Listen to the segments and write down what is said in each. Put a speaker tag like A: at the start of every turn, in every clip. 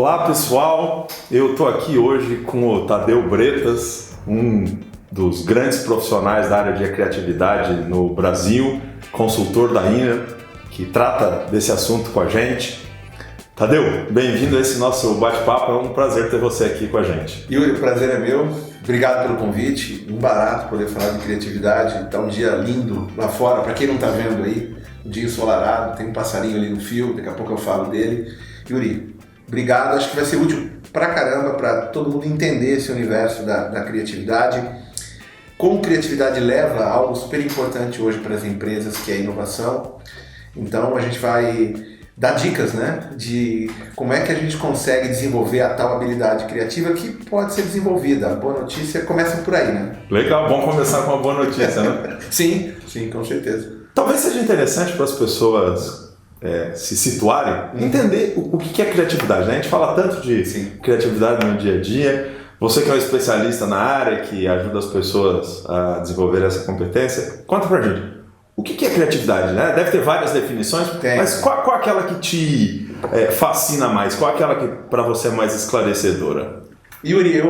A: Olá pessoal, eu estou aqui hoje com o Tadeu Bretas, um dos grandes profissionais da área de criatividade no Brasil, consultor da Inner, que trata desse assunto com a gente. Tadeu, bem-vindo a esse nosso bate-papo, é um prazer ter você aqui com a gente.
B: Yuri, o prazer é meu, obrigado pelo convite, um barato poder falar de criatividade, tá um dia lindo lá fora, para quem não está vendo aí, um dia ensolarado, tem um passarinho ali no fio, daqui a pouco eu falo dele. Yuri, obrigado, acho que vai ser útil pra caramba para todo mundo entender esse universo da criatividade, como criatividade leva a algo super importante hoje para as empresas, que é a inovação. Então a gente vai dar dicas, né, de como é que a gente consegue desenvolver a tal habilidade criativa que pode ser desenvolvida. A boa notícia começa por aí, né?
A: Legal, bom começar com uma boa notícia, né?
B: Sim, com certeza.
A: Talvez seja interessante para as pessoas se situarem, entender o que é criatividade, né? A gente fala tanto de criatividade no dia a dia. Você que é um especialista na área, que ajuda as pessoas a desenvolver essa competência, conta pra gente. O que é criatividade, né? Deve ter várias definições, mas qual é aquela que te fascina mais? Qual é aquela que para você é mais esclarecedora?
B: Yuri,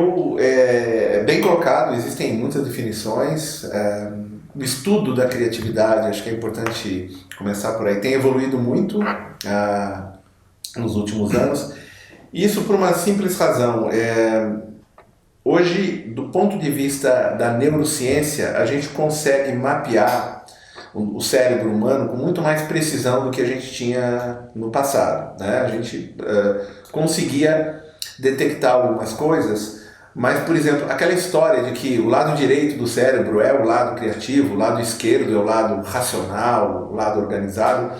B: bem colocado, existem muitas definições. O estudo da criatividade, acho que é importante começar por aí, tem evoluído muito nos últimos anos. Isso por uma simples razão. Hoje, do ponto de vista da neurociência, a gente consegue mapear o cérebro humano com muito mais precisão do que a gente tinha no passado, né? A gente conseguia detectar algumas coisas, mas, por exemplo, aquela história de que o lado direito do cérebro é o lado criativo, o lado esquerdo é o lado racional, o lado organizado,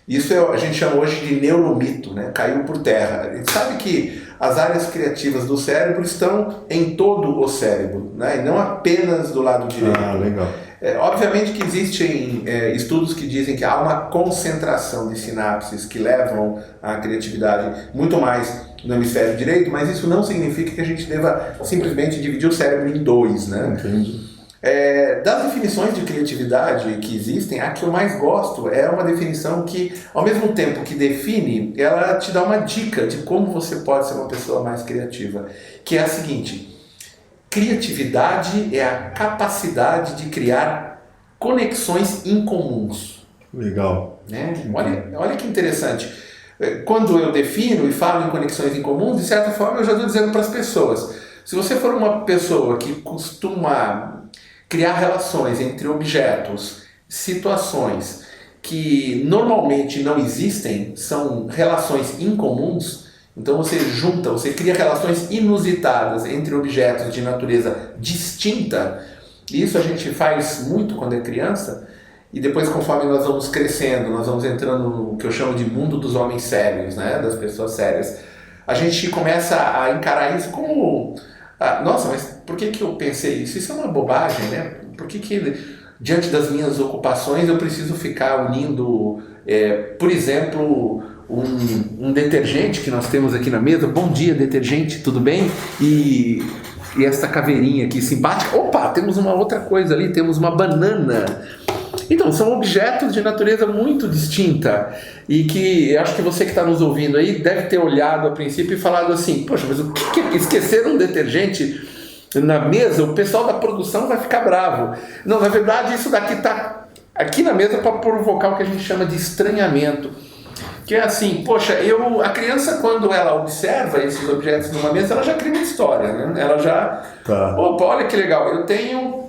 B: isso a gente chama hoje de neuromito, né? Caiu por terra. A gente sabe que as áreas criativas do cérebro estão em todo o cérebro, né? E não apenas do lado direito.
A: Ah, legal.
B: Obviamente que existem estudos que dizem que há uma concentração de sinapses que levam à criatividade muito mais no hemisfério direito, mas isso não significa que a gente deva simplesmente dividir o cérebro em dois, né?
A: Entendi.
B: Das definições de criatividade que existem, a que eu mais gosto é uma definição que, ao mesmo tempo que define, ela te dá uma dica de como você pode ser uma pessoa mais criativa, que é a seguinte: criatividade é a capacidade de criar conexões incomuns.
A: Legal.
B: Né? Olha que interessante. Quando eu defino e falo em conexões incomuns, de certa forma eu já estou dizendo para as pessoas: se você for uma pessoa que costuma criar relações entre objetos, situações que normalmente não existem, são relações incomuns, então você cria relações inusitadas entre objetos de natureza distinta. Isso a gente faz muito quando é criança, e depois, conforme nós vamos crescendo, nós vamos entrando no que eu chamo de mundo dos homens sérios, né? Das pessoas sérias. A gente começa a encarar isso como: nossa, mas por que eu pensei isso? Isso é uma bobagem, né? Por que diante das minhas ocupações eu preciso ficar unindo, por exemplo, um detergente que nós temos aqui na mesa? Bom dia, detergente, tudo bem? E esta caveirinha aqui simpática. Opa, temos uma outra coisa ali, temos uma banana. Então, são objetos de natureza muito distinta e que acho que você que está nos ouvindo aí deve ter olhado a princípio e falado assim: poxa, mas o que esqueceram um detergente na mesa? O pessoal da produção vai ficar bravo. Não, na verdade isso daqui está aqui na mesa para provocar o que a gente chama de estranhamento. Que é assim: poxa, a criança, quando ela observa esses objetos numa mesa, ela já cria uma história, né? Ela já... Opa, olha que legal, eu tenho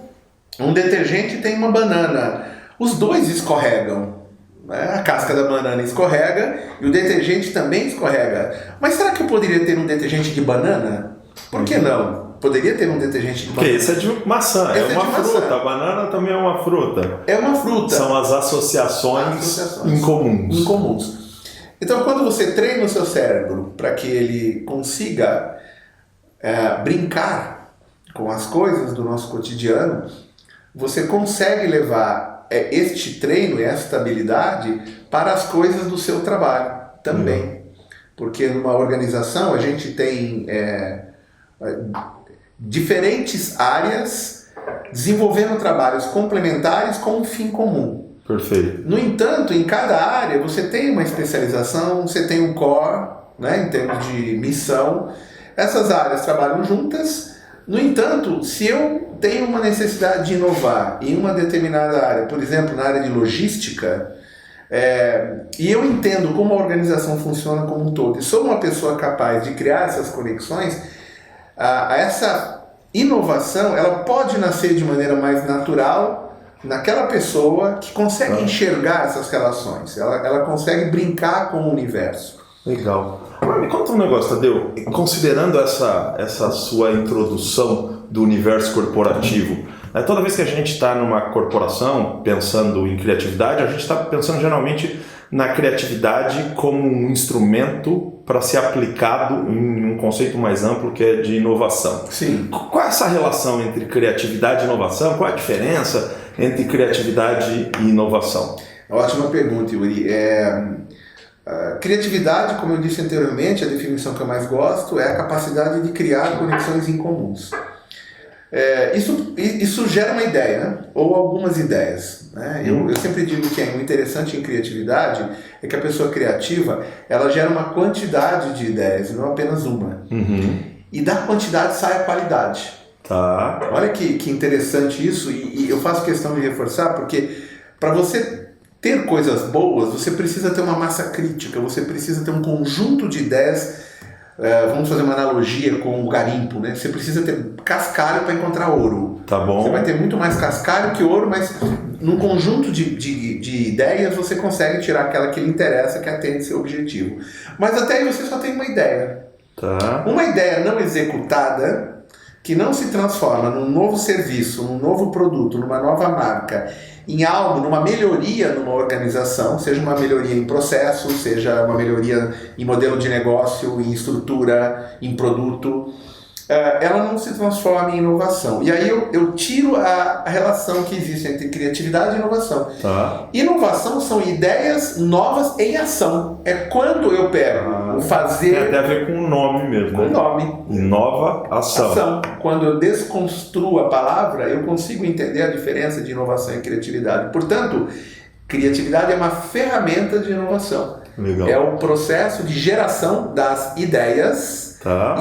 B: um detergente e tenho uma banana. Os dois escorregam, né? A casca da banana escorrega e o detergente também escorrega. Mas será que eu poderia ter um detergente de banana? Por que não? Poderia ter um detergente de banana.
A: Porque esse é de maçã, é uma fruta. A banana também é uma fruta.
B: É uma fruta.
A: São as associações
B: incomuns. Então, quando você treina o seu cérebro para que ele consiga brincar com as coisas do nosso cotidiano, você consegue levar este treino e esta habilidade para as coisas do seu trabalho também. Porque numa organização a gente tem diferentes áreas desenvolvendo trabalhos complementares com um fim comum.
A: Perfeito.
B: No entanto, em cada área você tem uma especialização, você tem um core, né, em termos de missão. Essas áreas trabalham juntas. No entanto, se eu tenho uma necessidade de inovar em uma determinada área, por exemplo, na área de logística, e eu entendo como a organização funciona como um todo, e sou uma pessoa capaz de criar essas conexões, essa inovação ela pode nascer de maneira mais natural naquela pessoa que consegue enxergar essas relações, ela consegue brincar com o universo.
A: Legal. Agora me conta um negócio, Tadeu. Considerando essa sua introdução do universo corporativo, toda vez que a gente está numa corporação pensando em criatividade, a gente está pensando geralmente na criatividade como um instrumento para ser aplicado em um conceito mais amplo que é de inovação.
B: Sim.
A: Qual é essa relação entre criatividade e inovação? Qual é a diferença entre criatividade e inovação?
B: Ótima pergunta, Yuri. Criatividade, como eu disse anteriormente, a definição que eu mais gosto é a capacidade de criar conexões incomuns. Isso gera uma ideia, né? Ou algumas ideias. Né? Eu sempre digo que o interessante em criatividade é que a pessoa criativa ela gera uma quantidade de ideias, não apenas uma. E da quantidade sai a qualidade.
A: Tá.
B: Olha que interessante isso, e eu faço questão de reforçar, porque para você ter coisas boas, você precisa ter uma massa crítica, você precisa ter um conjunto de ideias. Vamos fazer uma analogia com o garimpo, né? Você precisa ter cascalho para encontrar ouro.
A: Tá bom.
B: Você vai ter muito mais cascalho que ouro, mas num conjunto de ideias você consegue tirar aquela que lhe interessa, que atende seu objetivo. Mas até aí você só tem uma ideia.
A: Tá.
B: Uma ideia não executada, que não se transforma num novo serviço, num novo produto, numa nova marca, em algo, numa melhoria numa organização, seja uma melhoria em processo, seja uma melhoria em modelo de negócio, em estrutura, em produto, ela não se transforma em inovação. E aí eu tiro a relação que existe entre criatividade e inovação.
A: Tá.
B: Inovação são ideias novas em ação. É quando eu pego o fazer...
A: Tem até a ver com o nome mesmo.
B: Com o nome.
A: Inova ação.
B: Quando eu desconstruo a palavra, eu consigo entender a diferença de inovação e criatividade. Portanto, criatividade é uma ferramenta de inovação.
A: Legal.
B: É o processo de geração das ideias,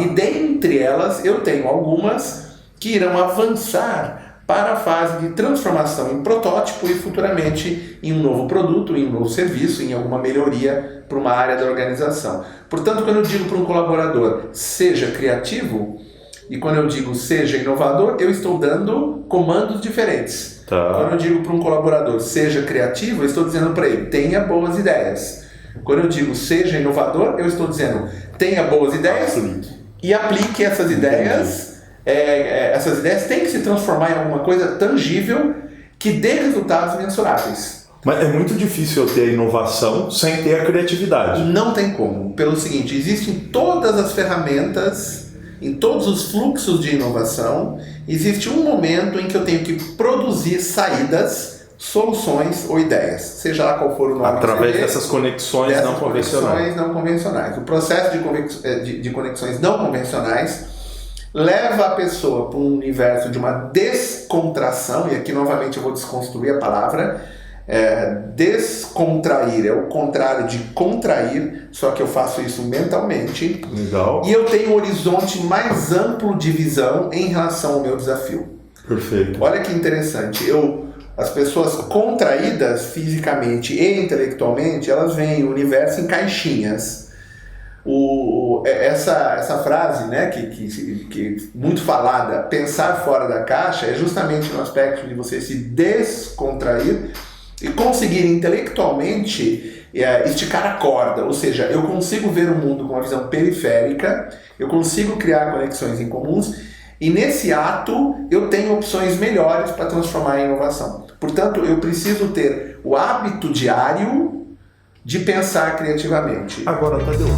B: e dentre elas eu tenho algumas que irão avançar para a fase de transformação em protótipo e futuramente em um novo produto, em um novo serviço, em alguma melhoria para uma área da organização. Portanto, quando eu digo para um colaborador, seja criativo, e quando eu digo seja inovador, eu estou dando comandos diferentes. Quando eu digo para um colaborador, seja criativo, eu estou dizendo para ele, tenha boas ideias. Quando eu digo seja inovador, eu estou dizendo, tenha boas ideias e aplique essas ideias. Essas ideias têm que se transformar em alguma coisa tangível que dê resultados mensuráveis.
A: Mas é muito difícil eu ter inovação sem ter a criatividade.
B: Não tem como. Pelo seguinte, existem todas as ferramentas, em todos os fluxos de inovação, existe um momento em que eu tenho que produzir saídas, soluções ou ideias, seja lá qual for o nome.
A: Através dessas conexões não convencionais.
B: O processo de conexões não convencionais leva a pessoa para um universo de uma descontração, e aqui novamente eu vou desconstruir a palavra. Descontrair é o contrário de contrair, só que eu faço isso mentalmente.
A: Legal.
B: E eu tenho um horizonte mais amplo de visão em relação ao meu desafio.
A: Perfeito.
B: Olha que interessante. As pessoas contraídas fisicamente e intelectualmente, elas veem o universo em caixinhas. Essa frase, né, que muito falada, pensar fora da caixa, é justamente no aspecto de você se descontrair e conseguir intelectualmente esticar a corda. Ou seja, eu consigo ver o mundo com uma visão periférica, eu consigo criar conexões em comuns, e nesse ato eu tenho opções melhores para transformar em inovação. Portanto, eu preciso ter o hábito diário de pensar criativamente.
A: Agora, Tadeu,